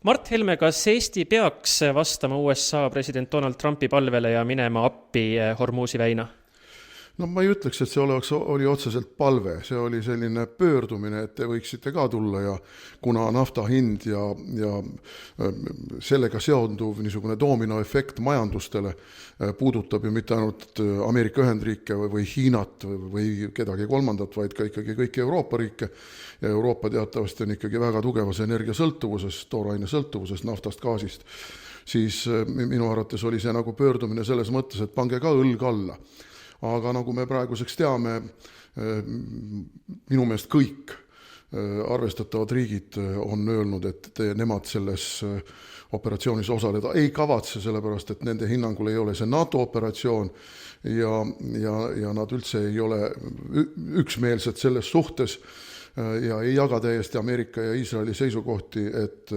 Mart Helme, kas Eesti peaks vastama USA president Donald Trumpi palvele ja minema appi Hormuzi väina? No ma ei ütleks, et see oli otseselt palve, see oli selline pöördumine, et te võiksite ka tulla ja kuna nafta hind ja sellega seonduv niisugune dominoefekt majandustele puudutab ju mitte ainult Ameerika Ühendriike või Hiinat või kedagi kolmandat, vaid ka ikkagi kõiki Euroopa riike. Ja Euroopa teatavasti on ikkagi väga tugevas energiasõltuvuses, tooraine sõltuvuses naftast, gaasist. Siis minu arvates oli see nagu pöördumine selles mõttes, et pange ka õlg alla. Aga nagu me praeguseks teame, minu meelest kõik arvestatavad riigid on öelnud, et nemad selles operatsioonis osaleda ei kavatse, sellepärast et nende hinnangul ei ole see NATO operatsioon ja nad üldse ei ole üksmeelsed selles suhtes ja ei jaga täiesti Ameerika ja Iisraeli seisukohti, et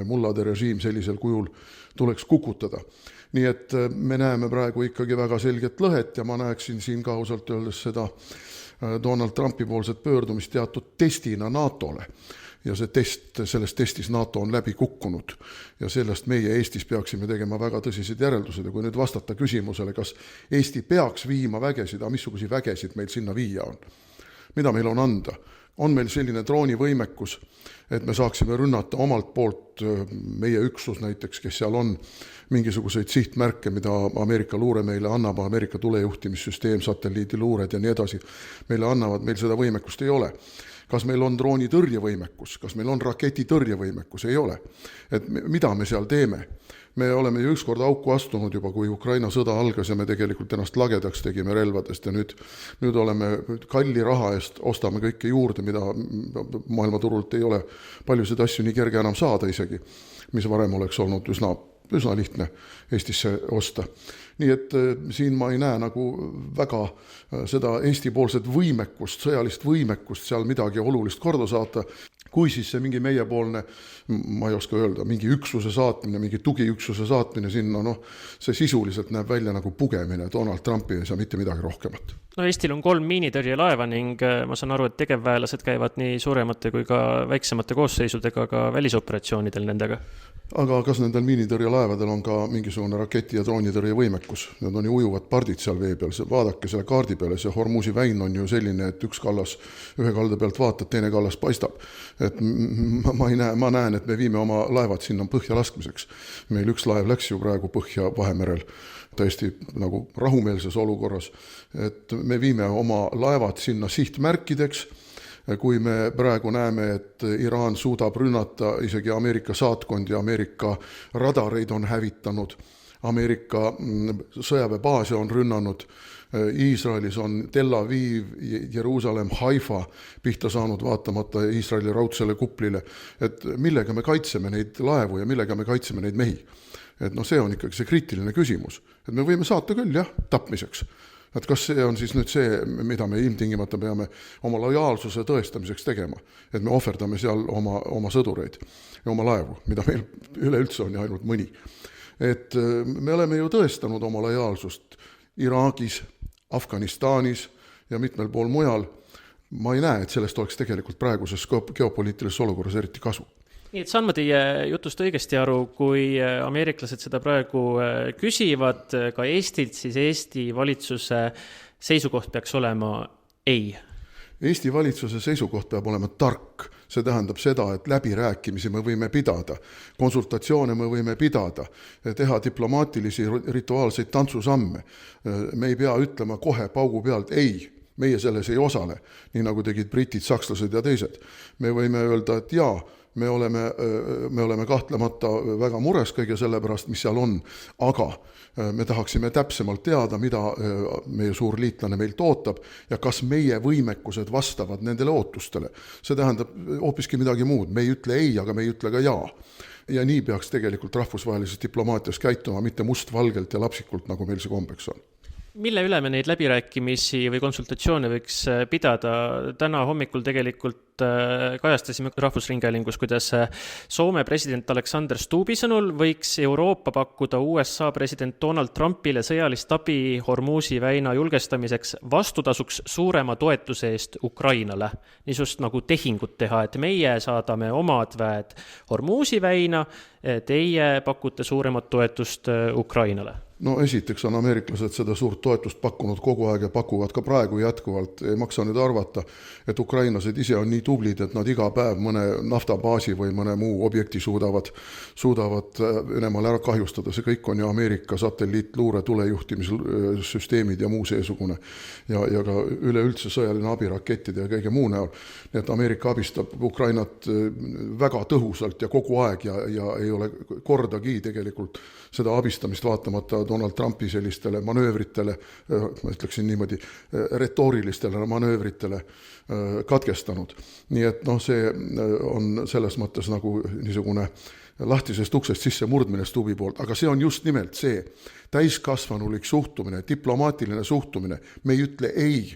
mullade režiim sellisel kujul tuleks kukutada. Nii et me näeme praegu ikkagi väga selget lõhet ja ma näeksin siin ka ausalt öeldes seda Donald Trumpi poolset pöördumist teatud testina NATO-le. Ja selles testis NATO on läbi kukkunud ja sellest meie Eestis peaksime tegema väga tõsised järeldused. Ja kui nüüd vastata küsimusele, kas Eesti peaks viima vägesid, missuguseid vägesid meil sinna viia on, mida meil on anda, on meil selline droonivõimekus, et me saaksime rünnata omalt poolt meie üksus näiteks, kes seal on, mingisuguseid sihtmärke, mida Ameerika luure meile annab, Ameerika tulejuhtimissüsteem, satelliidiluured ja nii edasi meile annavad, meil seda võimekust ei ole. Kas meil on droonitõrjevõimekus, kas meil on raketitõrjevõimekus, ei ole. Et mida me seal teeme? Me oleme ju ükskord auku astunud juba, kui Ukraina sõda algas ja me tegelikult ennast lagedaks tegime relvadest ja nüüd oleme kalli raha eest, ostame kõike juurde, mida maailmaturult ei ole paljusid asju nii kerge enam saada isegi, mis varem oleks olnud üsna lihtne Eestisse osta. Nii et siin ma ei näe nagu väga seda Eesti-poolset võimekust, sõjalist võimekust seal midagi olulist korda saata, kui siis see mingi meiepoolne, ma ei oska öelda, mingi üksuse saatmine, mingi tugiüksuse saatmine sinna, see sisuliselt näeb välja nagu pugemine Donald Trumpi ja mitte midagi rohkemat. No Eestil on 3 miinitõrjelaeva ning ma saan aru, et tegevväelased käivad nii suuremate kui ka väiksemate koosseisudega ka välisoperatsioonidel nendega. Aga kas nendel miinitõrjelaevadel on ka mingisugune raketi- ja droonitõrje võimekus? Need on ju ujuvad pardid seal vee peal. Vaadake selle kaardi peale, see Hormuzi väin on ju selline, et üks kallas ühe kalda pealt vaatab, teine kallas paistab. Et ma näen, et me viime oma laevad sinna põhja laskmiseks. Meil üks laev läks ju praegu põhja Vahemerel täiesti nagu rahumeelses olukorras, et me viime oma laevad sinna sihtmärkideks. Kui me praegu näeme, et Iraan suudab rünnata isegi Ameerika saatkond ja Ameerika radareid on hävitanud, Ameerika sõjaväebaase on rünnanud, Iisraelis on Tel Aviv, Jeruusalemm, Haifa pihta saanud vaatamata Iisraeli raudsele kuplile, et millega me kaitseme neid laevu ja millega me kaitseme neid mehi. Et see on ikkagi see kriitiline küsimus, et me võime saata küll tapmiseks. Et kas see on siis nüüd see, mida me ilmtingimata peame oma lojaalsuse tõestamiseks tegema, et me ohverdame seal oma sõdureid ja oma laevu, mida meil üleüldse on ja ainult mõni. Et me oleme ju tõestanud oma lojaalsust Iraagis, Afganistanis ja mitmel pool mujal. Ma ei näe, et sellest oleks tegelikult praeguses geopoliitilises olukorras eriti kasu. Nii, et saan ma teie jutust õigesti aru, kui ameeriklased seda praegu küsivad ka Eestilt, siis Eesti valitsuse seisukoht peaks olema ei. Eesti valitsuse seisukoht peab olema tark. See tähendab seda, et läbirääkimisi me võime pidada, konsultatsioone me võime pidada, teha diplomaatilisi rituaalseid tantsusamme. Me ei pea ütlema kohe paugu pealt ei. Meie selles ei osale, nii nagu tegid britid, sakslased ja teised. Me võime öelda, et jaa, me oleme kahtlemata väga mures kõige selle pärast, mis seal on, aga me tahaksime täpsemalt teada, mida meie suur liitlane meilt ootab ja kas meie võimekused vastavad nendele ootustele. See tähendab hoopiski midagi muud. Me ei ütle ei, aga me ei ütle ka jaa. Ja nii peaks tegelikult rahvusvahelises diplomaatias käituma, mitte mustvalgelt ja lapsikult, nagu meil see kombeks on. Mille üle me neid läbirääkimisi või konsultatsioone võiks pidada? Täna hommikul tegelikult kajastasime Rahvusringhäälingus, kuidas Soome president Alexander Stubbi sõnul võiks Euroopa pakkuda USA president Donald Trumpile sõjalist abi Hormuzi väina julgestamiseks vastutasuks suurema toetuse eest Ukrainale. Niisugust nagu tehingut teha, et meie saadame omad väed Hormuzi väina, teie pakute suuremat toetust Ukrainale. No esiteks on ameeriklased seda suurt toetust pakkunud kogu aeg ja pakuvad ka praegu jätkuvalt. Ei maksa nüüd arvata, et ukrainlased ise on nii tublid, et nad iga päev mõne naftabaasi või mõne muu objekti suudavad Venemaal ära kahjustada. See kõik on ju Ameerika satelliitluure tulejuhtimissüsteemid ja muu seesugune. Ja ka üleüldse sõjaline abi rakettide ja kõige muu näol. Nii et Ameerika abistab Ukrainat väga tõhusalt ja kogu aeg ja ei ole kordagi tegelikult seda abistamist vaatamata Donald Trumpi sellistele manöövritele, ma ütleksin niimoodi, retoorilistele manöövritele katkestanud. Nii et see on selles mõttes nagu niisugune lahtisest uksest sisse murdmine Stubbi poolt, aga see on just nimelt see täiskasvanulik suhtumine, diplomaatiline suhtumine. Me ei ütle ei.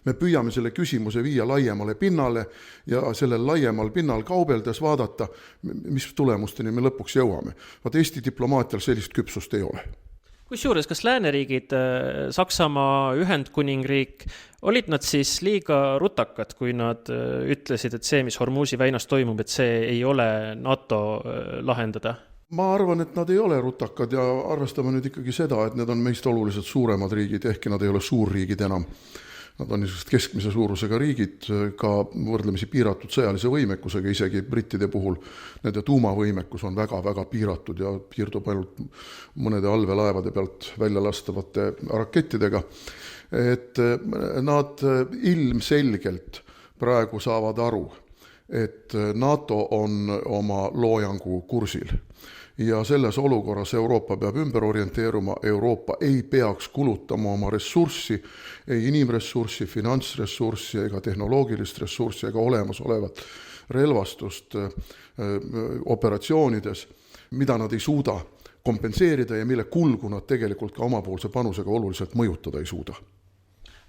Me püüame selle küsimuse viia laiemale pinnale ja sellel laiemal pinnal kaubeldes vaadata, mis tulemusteni me lõpuks jõuame. Vaat Eesti diplomaatial sellist küpsust ei ole. Kusjuures, kas lääneriigid, Saksamaa, Ühendkuningriik, olid nad siis liiga rutakad, kui nad ütlesid, et see, mis Hormuzi väinas toimub, et see ei ole NATO lahendada? Ma arvan, et nad ei ole rutakad ja arvestame nüüd ikkagi seda, et need on meist oluliselt suuremad riigid, ehkki nad ei ole suurriigid enam. Nad on niisugused keskmise suurusega riigid, ka võrdlemisi piiratud sõjalise võimekusega, isegi brittide puhul nende tuumavõimekus on väga-väga piiratud ja piirdub ainult mõnede allveelaevade pealt välja lastavate rakettidega. Et nad ilmselgelt praegu saavad aru, et NATO on oma loojangu kursil. Ja selles olukorras Euroopa peab ümber orienteeruma, Euroopa ei peaks kulutama oma ressurssi, ei inimressurssi, finantsressurssi ega tehnoloogilist ressurssi ega olemasolevat relvastust operatsioonides, mida nad ei suuda kompenseerida ja mille kulgu nad tegelikult ka omapoolse panusega oluliselt mõjutada ei suuda.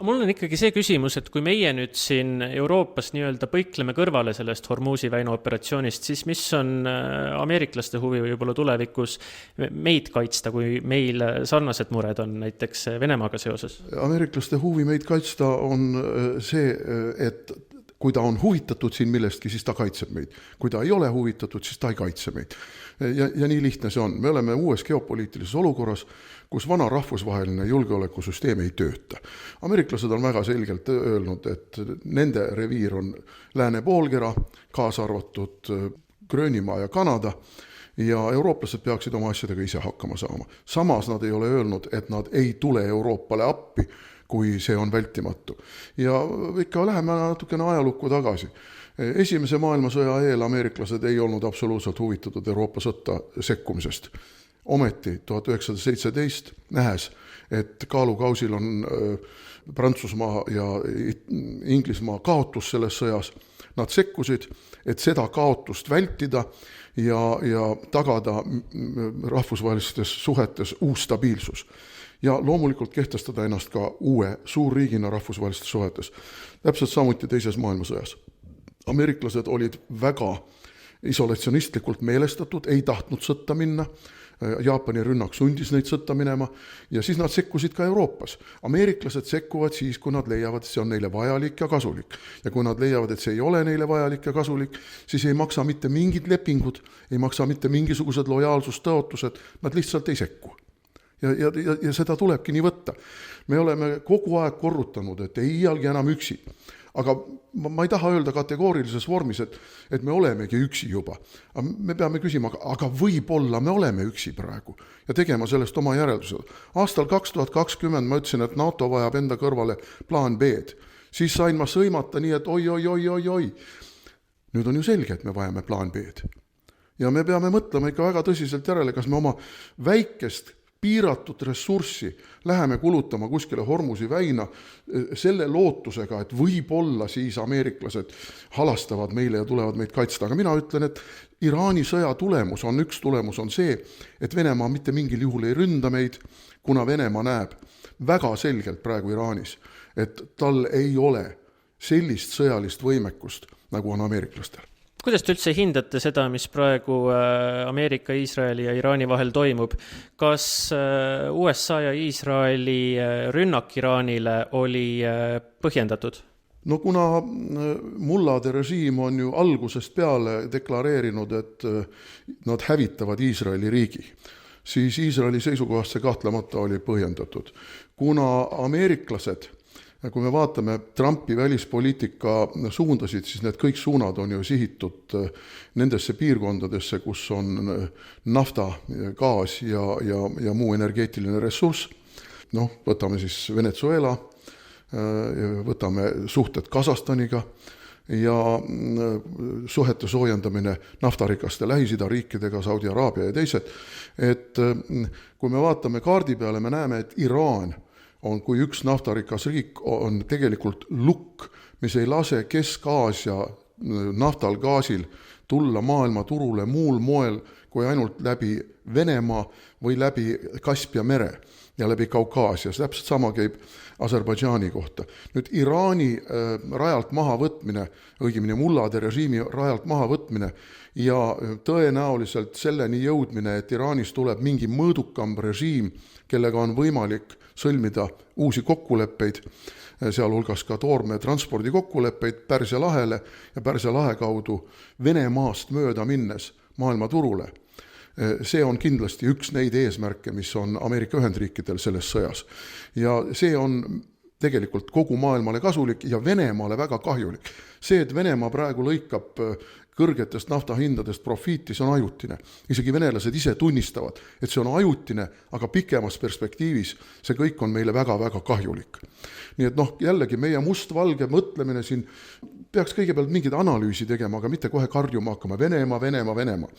Mul on ikkagi see küsimus, et kui meie nüüd siin Euroopas nii-öelda põikleme kõrvale sellest Hormuzi väina operatsioonist, siis mis on ameeriklaste huvi võib-olla tulevikus meid kaitsta, kui meil sarnased mured on näiteks Venemaaga seoses? Ameeriklaste huvi meid kaitsta on see, et kui ta on huvitatud siin millestki, siis ta kaitseb meid. Kui ta ei ole huvitatud, siis ta ei kaitse meid. Ja nii lihtne see on. Me oleme uues geopoliitilises olukorras, kus vana rahvusvaheline julgeolekusüsteem ei tööta. Ameeriklased on väga selgelt öelnud, et nende reviir on lääne poolkera, kaasa arvatud Gröönimaa ja Kanada, ja eurooplased peaksid oma asjadega ise hakkama saama. Samas nad ei ole öelnud, et nad ei tule Euroopale appi, kui see on vältimatu. Ja ikka läheme natukene ajalukku tagasi. Esimese maailmasõja eel ameeriklased ei olnud absoluutselt huvitatud Euroopa sõtta sekkumisest. Ometi 1917 nähes, et kaalukausil on Prantsusmaa ja Inglismaa kaotus selles sõjas, nad sekkusid, et seda kaotust vältida ja tagada rahvusvahelistes suhetes uus stabiilsus. Ja loomulikult kehtestada ennast ka uue suurriigina rahvusvahelistes suhetes. Täpselt samuti teises maailmasõjas. Ameeriklased olid väga isolatsionistlikult meelestatud, ei tahtnud sõtta minna. Jaapani rünnak sundis neid sõtta minema ja siis nad sekkusid ka Euroopas. Ameeriklased sekkuvad siis, kui nad leiavad, et see on neile vajalik ja kasulik. Ja kui nad leiavad, et see ei ole neile vajalik ja kasulik, siis ei maksa mitte mingid lepingud, ei maksa mitte mingisugused lojaalsustõotused, nad lihtsalt ei sekku. Ja seda tulebki nii võtta. Me oleme kogu aeg korrutanud, et ei iialgi enam üksi. Aga ma ei taha öelda kategoorilises vormis, et me olemegi üksi juba. Me peame küsima, aga võib-olla me oleme üksi praegu ja tegema sellest oma järeldused. Aastal 2020 ma ütlesin, et NATO vajab enda kõrvale plaan B-d. Siis sain ma sõimata nii, et oi. Nüüd on ju selge, et me vajame plaan B-d. Ja me peame mõtlema ikka väga tõsiselt järele, kas me oma väikest piiratud ressurssi läheme kulutama kuskile Hormusi väina selle lootusega, et võib-olla siis ameeriklased halastavad meile ja tulevad meid kaitsta. Aga mina ütlen, et Iraani sõja üks tulemus on see, et Venemaa mitte mingil juhul ei ründa meid, kuna Venemaa näeb väga selgelt praegu Iraanis, et tal ei ole sellist sõjalist võimekust, nagu on ameeriklastel. Kuidas te üldse hindate seda, mis praegu Ameerika, Iisraeli ja Iraani vahel toimub? Kas USA ja Iisraeli rünnak Iraanile oli põhjendatud? No kuna mullade režiim on ju algusest peale deklareerinud, et nad hävitavad Iisraeli riigi, siis Iisraeli seisukohast see kahtlemata oli põhjendatud. Kuna ameeriklased, kui me vaatame Trumpi välispoliitika suundasid, siis need kõik suunad on ju sihitud nendesse piirkondadesse, kus on nafta, gaas ja muu energeetiline ressurss. Võtame siis Venezuela, võtame suhted Kasahstaniga ja suhete soojendamine naftarikaste Lähis-Ida riikidega, Saudi Araabia ja teised. Et kui me vaatame kaardi peale, me näeme, et Iraan on, kui üks naftarikas riik on tegelikult lukk, mis ei lase Kesk-Aasia naftal, gaasil tulla maailma turule muul moel kui ainult läbi Venemaa või läbi Kaspia mere ja läbi Kaukaasia. Täpselt sama käib Aserbaidžaani kohta. Nüüd Iraani rajalt mahavõtmine, õigemini mullade režiimi rajalt mahavõtmine ja tõenäoliselt selleni jõudmine, et Iraanis tuleb mingi mõõdukam režiim, kellega on võimalik sõlmida uusi kokkuleppeid, sealhulgas ka toorme transpordi kokkuleppeid Pärsia lahele ja Pärsia lahe kaudu Venemaast mööda minnes maailmaturule. See on kindlasti üks neid eesmärke, mis on Ameerika Ühendriikidel selles sõjas. Ja see on tegelikult kogu maailmale kasulik ja Venemaale väga kahjulik. See, et Venemaa praegu lõikab kõrgetest naftahindadest profiiti, see on ajutine. Isegi venelased ise tunnistavad, et see on ajutine, aga pikemas perspektiivis see kõik on meile väga-väga kahjulik. Nii et jällegi meie mustvalge mõtlemine siin peaks kõigepealt mingid analüüsi tegema, aga mitte kohe karjuma hakkama Venemaa.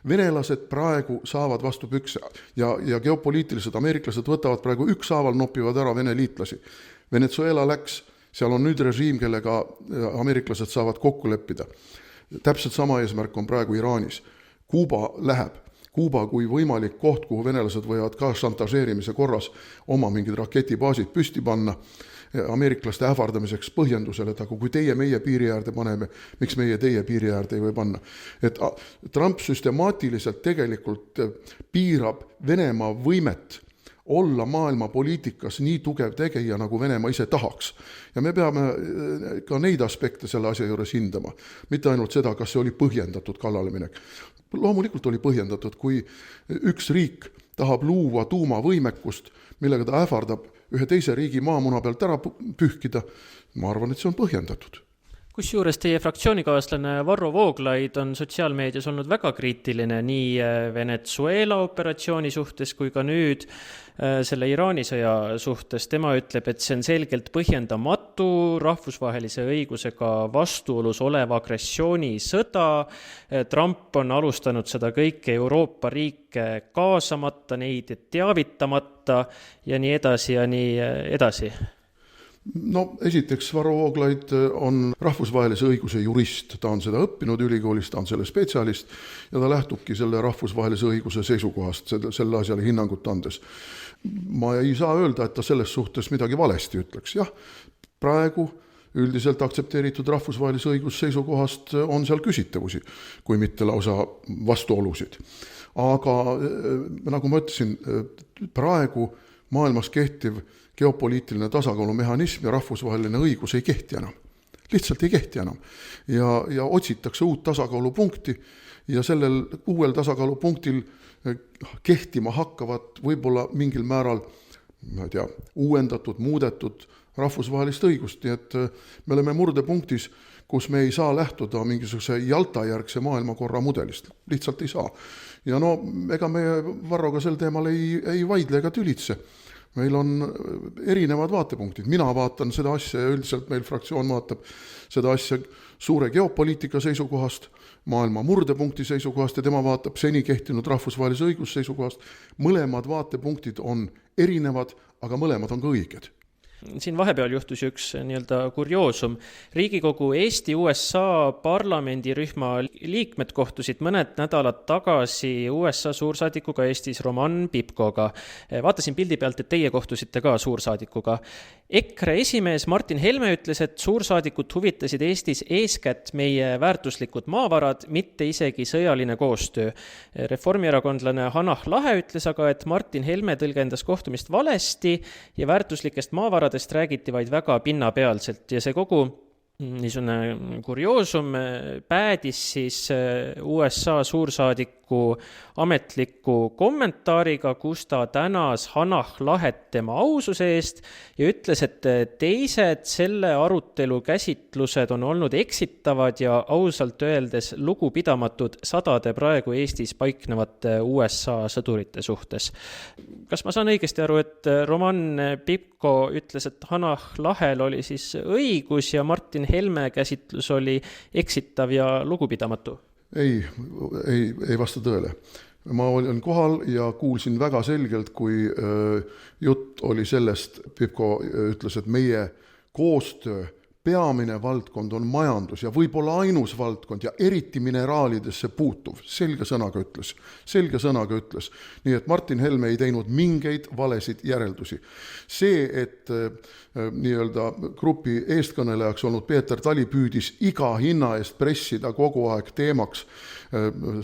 Venelased praegu saavad vastu pükse ja geopoliitilised ameeriklased võtavad praegu ükshaaval, noppivad ära Vene liitlasi. Venezuela läks, seal on nüüd režiim, kellega ameeriklased saavad kokku leppida. Täpselt sama eesmärk on praegu Iraanis. Kuuba läheb. Kuuba kui võimalik koht, kuhu venelased võivad ka šantažeerimise korras oma mingid raketibaasid püsti panna ameeriklaste ähvardamiseks põhjendusele, et aga kui teie meie piiri äärde paneme, miks meie teie piiri äärde ei või panna. Et Trump süstemaatiliselt tegelikult piirab Venemaa võimet olla maailma poliitikas nii tugev tegija, nagu Venemaa ise tahaks. Ja me peame ka neid aspekte selle asja juures hindama. Mitte ainult seda, kas see oli põhjendatud kallale minek. Loomulikult oli põhjendatud, kui üks riik tahab luua tuumavõimekust, millega ta ähvardab ühe teise riigi maamuna pealt ära pühkida, ma arvan, et see on põhjendatud. Kusjuures teie fraktsioonikaaslane Varro Vooglaid on sotsiaalmeedias olnud väga kriitiline nii Venezuela operatsiooni suhtes kui ka nüüd selle Iraani sõja suhtes. Tema ütleb, et see on selgelt põhjendamatu rahvusvahelise õigusega vastuolus olev agressioonisõda. Trump on alustanud seda kõike Euroopa riike kaasamata, neid teavitamata ja nii edasi ja nii edasi. Esiteks Varro Vooglaid on rahvusvahelise õiguse jurist, ta on seda õppinud ülikoolis, ta on selle spetsialist ja ta lähtubki selle rahvusvahelise õiguse seisukohast selle asjale hinnangut andes. Ma ei saa öelda, et ta selles suhtes midagi valesti ütleks. Jah, praegu üldiselt aktsepteeritud rahvusvahelise õiguse seisukohast on seal küsitavusi, kui mitte lausa vastuolusid. Aga nagu ma ütlesin, praegu maailmas kehtiv geopoliitiline tasakaalumehhanism ja rahvusvaheline õigus ei kehti enam. Lihtsalt ei kehti enam. Ja otsitakse uut tasakaalupunkti ja sellel uuel tasakaalupunktil kehtima hakkavad võib-olla mingil määral, ma ei tea, uuendatud, muudetud rahvusvahelist õigust. Nii et me oleme murdepunktis, kus me ei saa lähtuda mingisuguse Jalta-järgse maailmakorra mudelist. Lihtsalt ei saa. Ja ega me Varroga sel teemal ei vaidle ega tülitse. Meil on erinevad vaatepunktid. Mina vaatan seda asja ja üldiselt meil fraktsioon vaatab seda asja suure geopoliitika seisukohast. maailma murdepunkti seisukohast ja tema vaatab seni kehtinud rahvusvahelise õiguse seisukohast. Mõlemad vaatepunktid on erinevad, aga mõlemad on ka õiged. Siin vahepeal juhtus üks nii-öelda kurioosum. Riigikogu Eesti-USA parlamendirühma liikmed kohtusid mõned nädalad tagasi USA suursaadikuga Eestis Roman Pipkoga. Vaatasin pildi pealt, et teie kohtusite ka suursaadikuga. EKRE esimees Martin Helme ütles, et suursaadikut huvitasid Eestis eeskätt meie väärtuslikud maavarad, mitte isegi sõjaline koostöö. Reformierakondlane Hanah Lahe ütles aga, et Martin Helme tõlgendas kohtumist valesti ja väärtuslikest maavaradest räägiti vaid väga pinnapealselt ja see kogu niisugune kurioosum päädis siis USA suursaadiku ametliku kommentaariga, kus ta tänas Hanah Lahet tema aususe eest ja ütles, et teised selle arutelu käsitlused on olnud eksitavad ja ausalt öeldes lugupidamatud sadade praegu Eestis paiknevate USA sõdurite suhtes. Kas ma saan õigesti aru, et Roman Pipko ütles, et Hanah Lahel oli siis õigus ja Martin Helme käsitlus oli eksitav ja lugupidamatu? Ei vasta tõele. Ma olin kohal ja kuulsin väga selgelt, kui jutt oli sellest, Pipko ütles, et meie koostöö peamine valdkond on majandus ja võib-olla ainus valdkond ja eriti mineraalidesse puutuv. Selge sõnaga ütles. Nii et Martin Helme ei teinud mingeid valesid järeldusi. See, et nii-öelda grupi eestkõnelejaks olnud Peeter Tali püüdis iga hinna eest pressida kogu aeg teemaks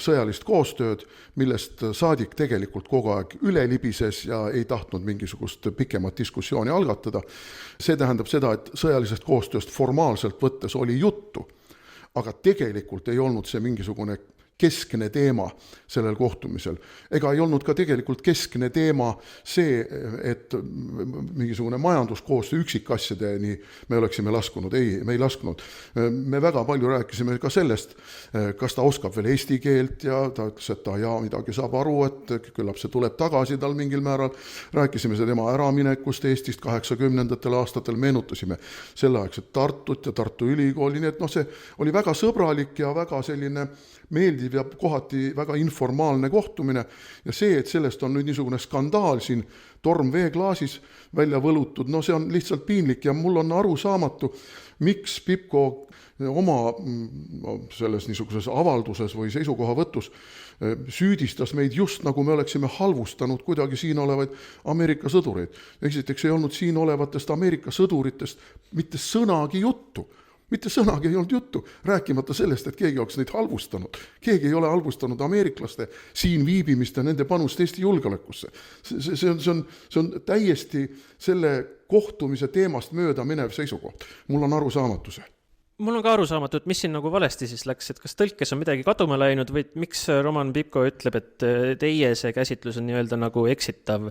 sõjalist koostööd, millest saadik tegelikult kogu aeg üle libises ja ei tahtnud mingisugust pikemat diskussiooni algatada. See tähendab seda, et sõjalisest koostööst formaalselt võttes oli juttu, aga tegelikult ei olnud see mingisugune keskne teema sellel kohtumisel. Ega ei olnud ka tegelikult keskne teema see, et mingisugune majanduskoostöö üksikasjadeni me oleksime laskunud. Ei, me ei lasknud. Me väga palju rääkisime ka sellest, kas ta oskab veel eesti keelt ja ta ütles, et ta midagi saab aru, et küllap see tuleb tagasi tal mingil määral. Rääkisime see tema äraminekust Eestist 80-ndatel aastatel, meenutasime selleaegset Tartut ja Tartu Ülikooli, nii et see oli väga sõbralik ja väga selline meeldiv ja kohati väga informaalne kohtumine ja see, et sellest on nüüd niisugune skandaal siin torm veeklaasis välja võlutud, see on lihtsalt piinlik ja mul on arusaamatu, miks Pipko oma selles niisuguses avalduses või seisukohavõtus süüdistas meid just nagu me oleksime halvustanud kuidagi siin olevaid Ameerika sõdureid. Esiteks ei olnud siin olevatest Ameerika sõduritest mitte sõnagi juttu. Mitte sõnagi ei olnud juttu, rääkimata sellest, et keegi oleks neid halvustanud. Keegi ei ole halvustanud ameeriklaste siin viibimist ja nende panust Eesti julgeolekusse. See on täiesti selle kohtumise teemast mööda minev seisukoht. Mul on arusaamatus. Mul on ka arusaamatu, et mis siin nagu valesti siis läks, et kas tõlkes on midagi kaduma läinud või miks Roman Pipko ütleb, et teie see käsitlus on nii-öelda nagu eksitav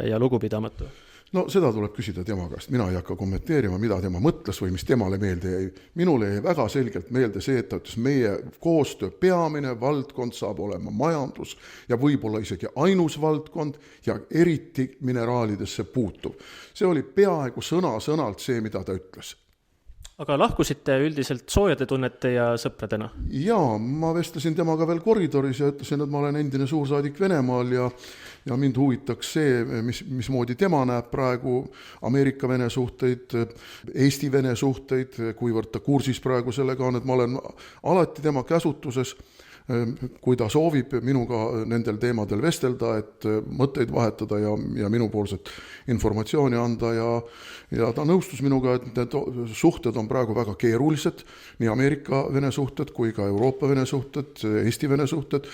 ja lugupidamatu? Seda tuleb küsida tema käest. Mina ei hakka kommenteerima, mida tema mõtles või mis temale meelde jäi. Minule jäi väga selgelt meelde see, et ta ütles, meie koostöö peamine valdkond saab olema majandus ja võib-olla isegi ainus valdkond ja eriti mineraalidesse puutuv. See oli peaaegu sõna-sõnalt see, mida ta ütles. Aga lahkusite üldiselt soojade tunnete ja sõpradena? Jaa, ma vestlesin temaga veel koridoris ja ütlesin, et ma olen endine suursaadik Venemaal ja mind huvitaks see, mismoodi tema näeb praegu Ameerika-Vene suhteid, Eesti-Vene suhteid, kuivõrd ta kursis praegu sellega on, et ma olen alati tema käsutuses, kui ta soovib minuga nendel teemadel vestelda, et mõtteid vahetada ja minupoolset informatsiooni anda ja ta nõustus minuga, et need suhted on praegu väga keerulised, nii Ameerika-Vene suhted kui ka Euroopa-Vene suhted, Eesti-Vene suhted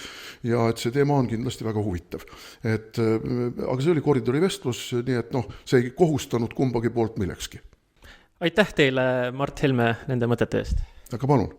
ja et see teema on kindlasti väga huvitav. Aga see oli koridori vestlus, nii et see ei kohustanud kumbagi poolt millekski. Aitäh teile, Mart Helme, nende mõtete eest. Aga palun.